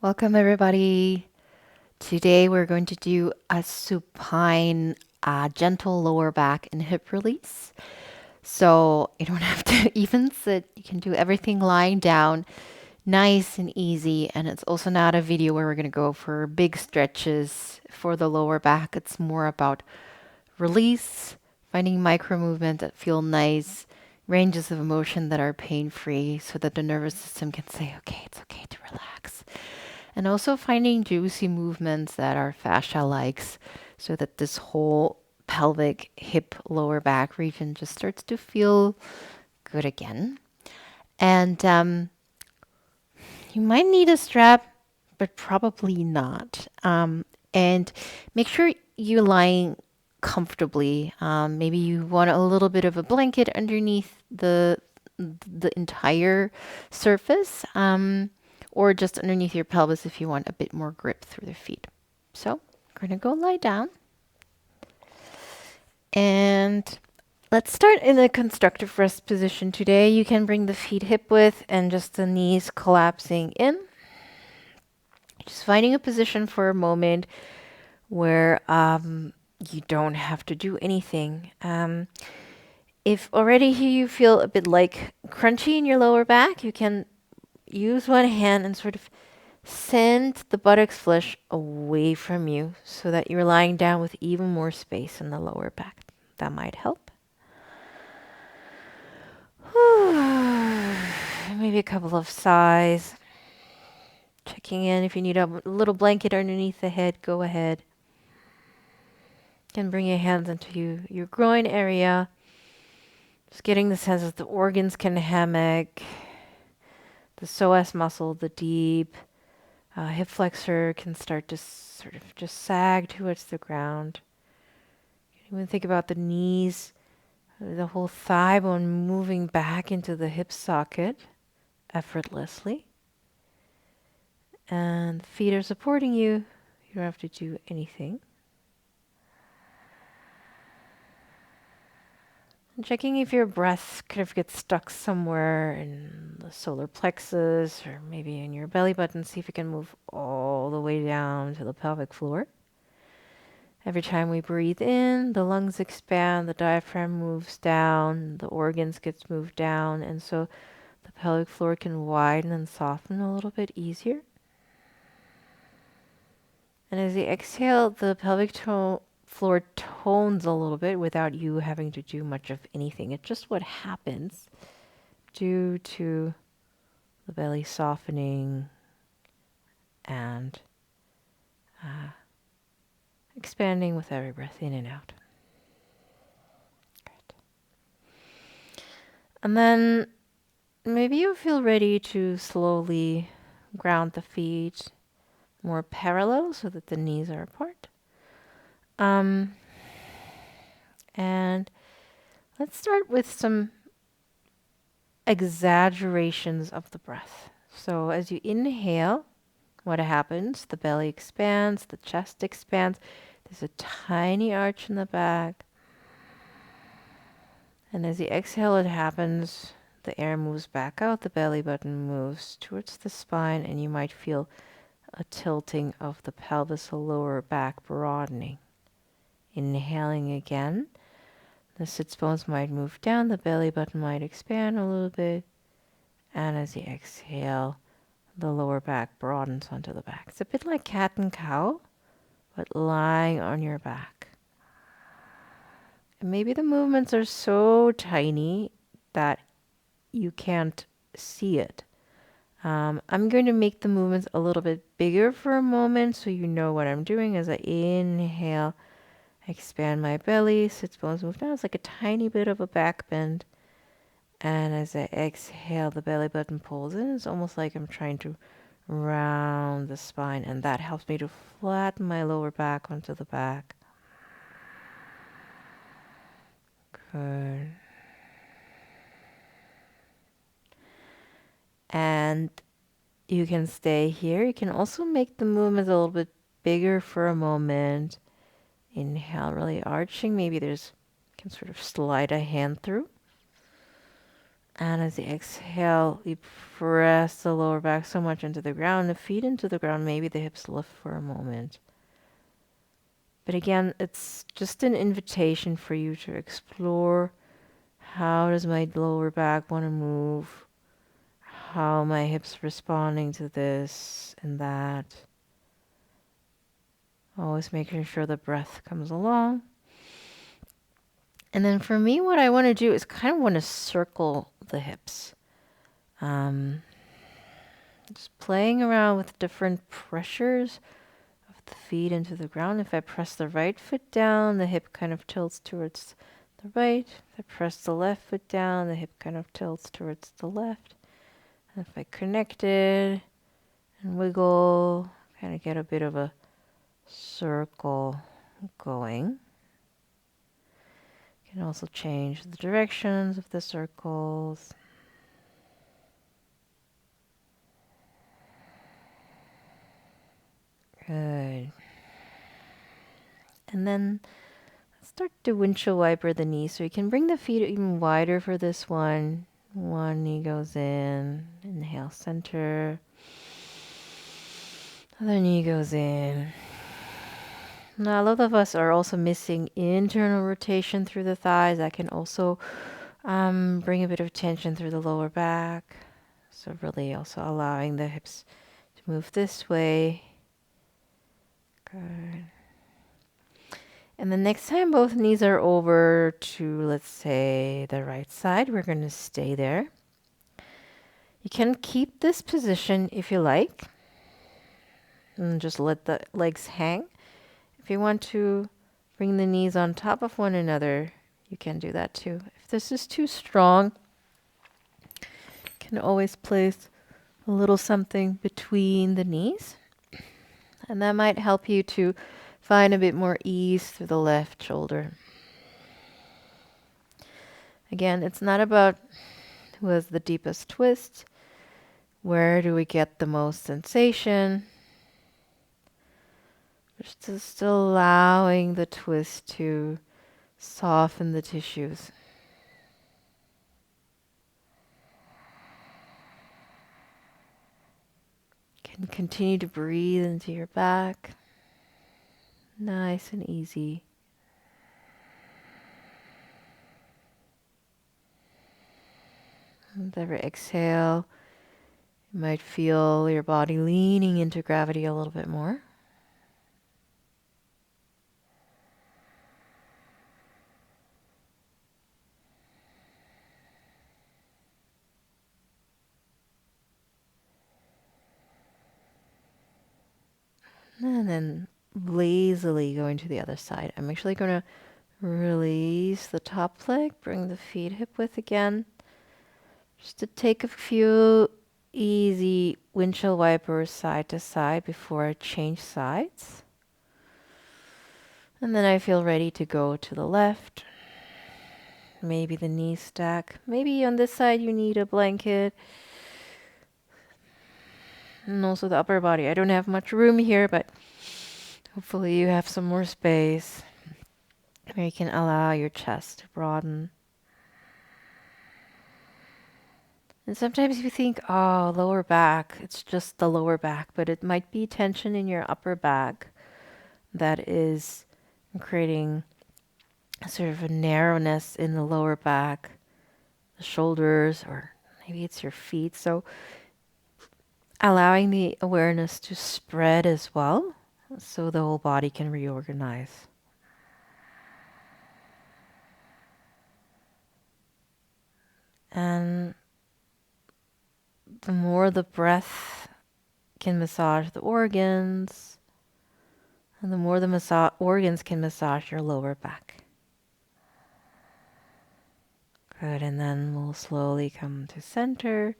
Welcome, everybody. Today we're going to do a supine, gentle lower back and hip release. So you don't have to even sit. You can do everything lying down, nice and easy. And it's also not a video where we're going to go for big stretches for the lower back. It's more about release, finding micro movements that feel nice, ranges of motion that are pain-free so that the nervous system can say, okay, it's okay to relax. And also finding juicy movements that are fascia likes so that this whole pelvic, hip, lower back region just starts to feel good again. And you might need a strap, but probably not. And make sure you're lying comfortably. Maybe you want a little bit of a blanket underneath the entire surface, or just underneath your pelvis if you want a bit more grip through the feet. So we're gonna go lie down, and let's start in a constructive rest position today. You can bring the feet hip width and just the knees collapsing in. Just finding a position for a moment where you don't have to do anything. If already you feel a bit like crunchy in your lower back, you can use one hand and sort of send the buttocks flesh away from you so that you're lying down with even more space in the lower back. That might help. Maybe a couple of sighs. Checking in. If you need a little blanket underneath the head, go ahead. You can bring your hands into your groin area. Just getting the sense that the organs can hammock. The psoas muscle, the deep hip flexor can start to sort of just sag towards the ground. You can even think about the knees, the whole thigh bone moving back into the hip socket effortlessly. And the feet are supporting you. You don't have to do anything. And checking if your breath kind of gets stuck somewhere in the solar plexus or maybe in your belly button. See if you can move all the way down to the pelvic floor. Every time we breathe in, the lungs expand, the diaphragm moves down, the organs gets moved down, and so the pelvic floor can widen and soften a little bit easier. And as you exhale, the pelvic floor tones a little bit without you having to do much of anything. It's just what happens due to the belly softening and expanding with every breath in and out. Good. And then maybe you feel ready to slowly ground the feet more parallel so that the knees are apart. And let's start with some exaggerations of the breath. So as you inhale, what happens? The belly expands, the chest expands. There's a tiny arch in the back. And as you exhale, it happens. The air moves back out, the belly button moves towards the spine, and you might feel a tilting of the pelvis, the lower back broadening. Inhaling again. The sits bones might move down, the belly button might expand a little bit. And as you exhale, the lower back broadens onto the back. It's a bit like cat and cow, but lying on your back. And maybe the movements are so tiny that you can't see it. I'm going to make the movements a little bit bigger for a moment so you know what I'm doing. As I inhale, expand my belly, sits bones move down. It's like a tiny bit of a back bend. And as I exhale, the belly button pulls in. It's almost like I'm trying to round the spine, and that helps me to flatten my lower back onto the back. Good. And you can stay here. You can also make the movements a little bit bigger for a moment. Inhale, really arching. Maybe you can sort of slide a hand through. And as you exhale, you press the lower back so much into the ground, the feet into the ground, maybe the hips lift for a moment. But again, it's just an invitation for you to explore, how does my lower back want to move? How are my hips responding to this and that? Always making sure the breath comes along. And then for me, what I want to do is kind of want to circle the hips. Just playing around with different pressures of the feet into the ground. If I press the right foot down, the hip kind of tilts towards the right. If I press the left foot down, the hip kind of tilts towards the left. And if I connect it and wiggle, kind of get a bit of a circle going. You can also change the directions of the circles. Good. And then start to windshield wiper the knees. So you can bring the feet even wider for this one. One knee goes in. Inhale, center. Other knee goes in. Now, a lot of us are also missing internal rotation through the thighs. That can also bring a bit of tension through the lower back. So really also allowing the hips to move this way. Good. And the next time both knees are over to, let's say, the right side, we're going to stay there. You can keep this position if you like, and just let the legs hang. If you want to bring the knees on top of one another, you can do that too. If this is too strong, you can always place a little something between the knees, and that might help you to find a bit more ease through the left shoulder. Again, it's not about who has the deepest twist. Where do we get the most sensation? Just allowing the twist to soften the tissues. Can continue to breathe into your back. Nice and easy. With every exhale, you might feel your body leaning into gravity a little bit more. And then lazily going to the other side. I'm actually going to release the top leg, bring the feet hip width again. Just to take a few easy windshield wipers side to side before I change sides. And then I feel ready to go to the left. Maybe the knee stack. Maybe on this side you need a blanket. And also the upper body. I don't have much room here, but hopefully you have some more space where you can allow your chest to broaden. And sometimes you think, oh, lower back, it's just the lower back, but it might be tension in your upper back that is creating sort of a narrowness in the lower back, the shoulders, or maybe it's your feet. So allowing the awareness to spread as well, so the whole body can reorganize. And the more the breath can massage the organs, and the more the organs can massage your lower back. Good, and then we'll slowly come to center,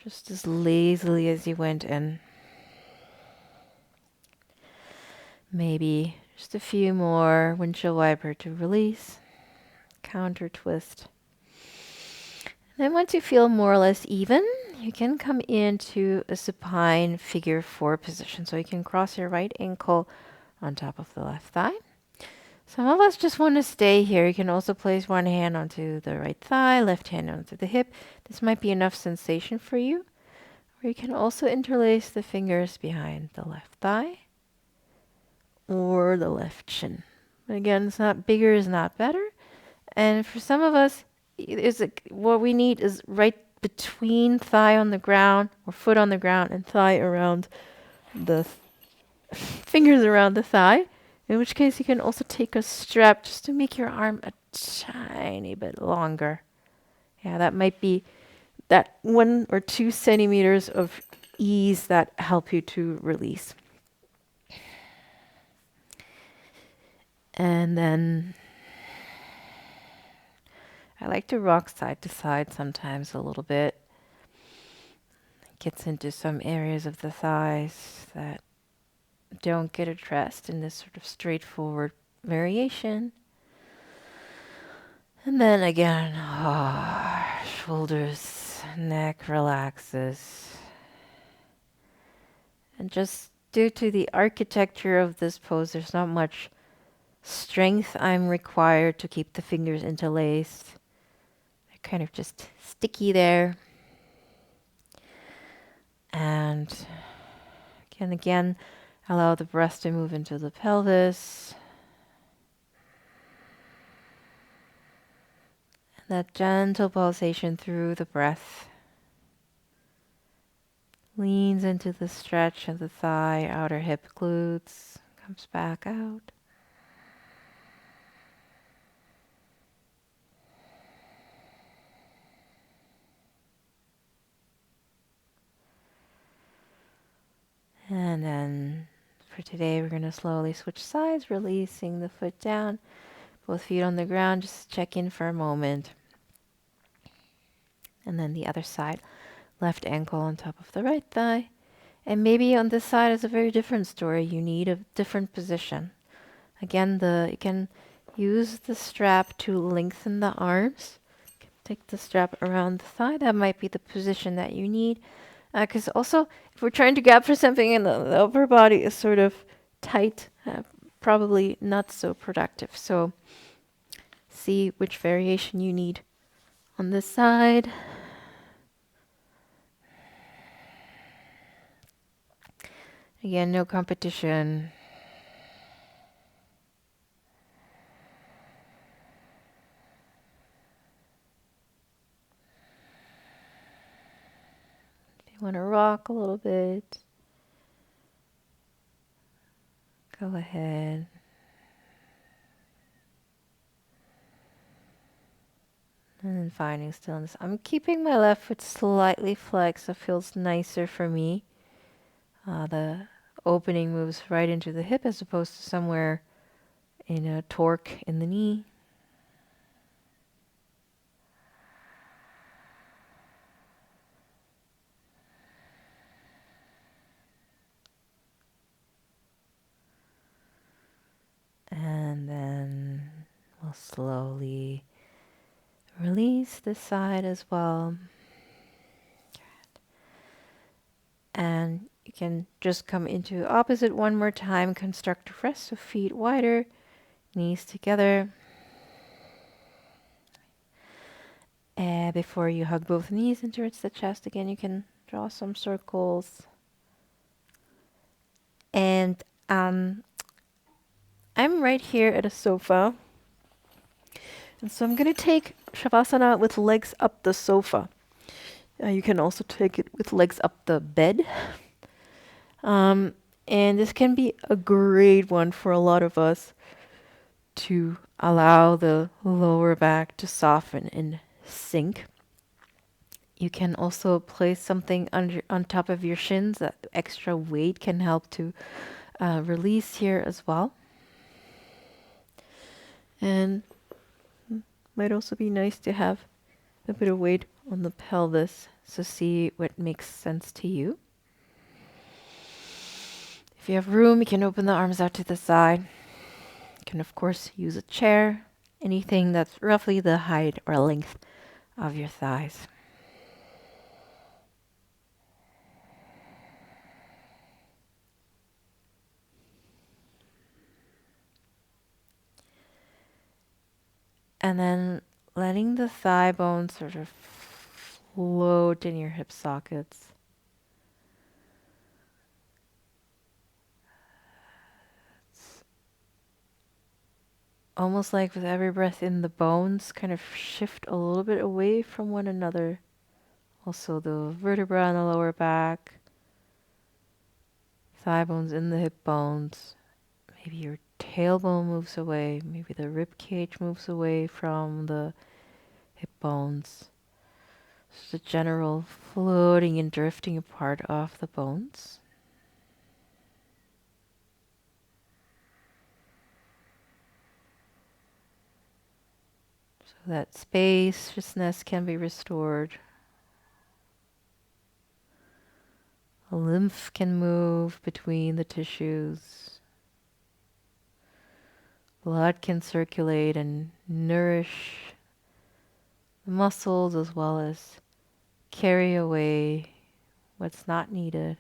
just as lazily as you went in. Maybe just a few more windshield wiper to release, counter twist. And then once you feel more or less even, you can come into a supine figure 4 position. So you can cross your right ankle on top of the left thigh. Some of us just want to stay here. You can also place one hand onto the right thigh, left hand onto the hip. This might be enough sensation for you. Or you can also interlace the fingers behind the left thigh or the left shin. Again, it's not bigger is not better. And for some of us, what we need is right between thigh on the ground or foot on the ground and thigh around the fingers around the thigh. In which case, you can also take a strap just to make your arm a tiny bit longer. Yeah, that might be that 1 or 2 centimeters of ease that help you to release. And then I like to rock side to side sometimes a little bit. It gets into some areas of the thighs that don't get addressed in this sort of straightforward variation. And then again, shoulders, neck relaxes. And just due to the architecture of this pose, there's not much strength I'm required to keep the fingers interlaced. They're kind of just sticky there. And again, allow the breath to move into the pelvis. And that gentle pulsation through the breath leans into the stretch of the thigh, outer hip glutes, comes back out. And then for today, we're going to slowly switch sides, releasing the foot down, both feet on the ground. Just check in for a moment. And then the other side, left ankle on top of the right thigh. And maybe on this side is a very different story. You need a different position. Again, you can use the strap to lengthen the arms. Take the strap around the thigh. That might be the position that you need. Because also, if we're trying to gap for something and the upper body is sort of tight, probably not so productive. So see which variation you need on this side. Again, no competition. If you want to rock a little bit, go ahead. And then finding stillness. I'm keeping my left foot slightly flexed, so it feels nicer for me. The opening moves right into the hip as opposed to somewhere in a torque in the knee. And then we'll slowly release this side as well. And you can just come into opposite one more time. Constructive rest, so feet wider, knees together. And before you hug both knees in towards the chest, again, you can draw some circles. And I'm right here at a sofa. And so I'm going to take Shavasana with legs up the sofa. You can also take it with legs up the bed. And this can be a great one for a lot of us to allow the lower back to soften and sink. You can also place something on top of your shins. That extra weight can help to release here as well. And might also be nice to have a bit of weight on the pelvis. So see what makes sense to you. If you have room, you can open the arms out to the side. You can, of course, use a chair, anything that's roughly the height or length of your thighs. And then letting the thigh bone sort of float in your hip sockets. It's almost like with every breath in, the bones kind of shift a little bit away from one another. Also the vertebra in the lower back, thigh bones in the hip bones. Maybe your tailbone moves away. Maybe the rib cage moves away from the hip bones. So the general floating and drifting apart of the bones. So that spaciousness can be restored. The lymph can move between the tissues. Blood can circulate and nourish the muscles as well as carry away what's not needed.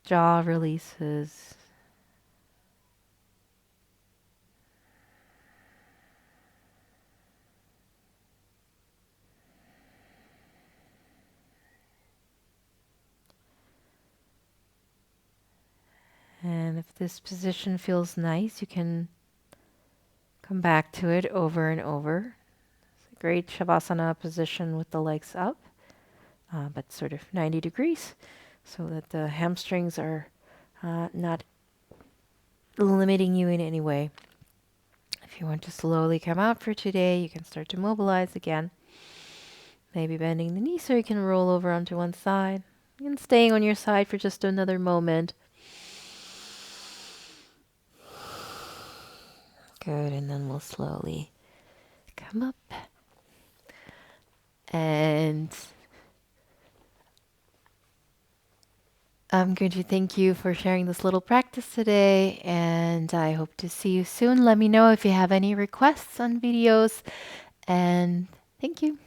Jaw releases. And if this position feels nice, you can come back to it over and over. It's a great Shavasana position with the legs up, but sort of 90 degrees so that the hamstrings are not limiting you in any way. If you want to slowly come out for today, you can start to mobilize again. Maybe bending the knees so you can roll over onto one side and staying on your side for just another moment. Good, and then we'll slowly come up. And I'm going to thank you for sharing this little practice today, and I hope to see you soon. Let me know if you have any requests on videos, and thank you.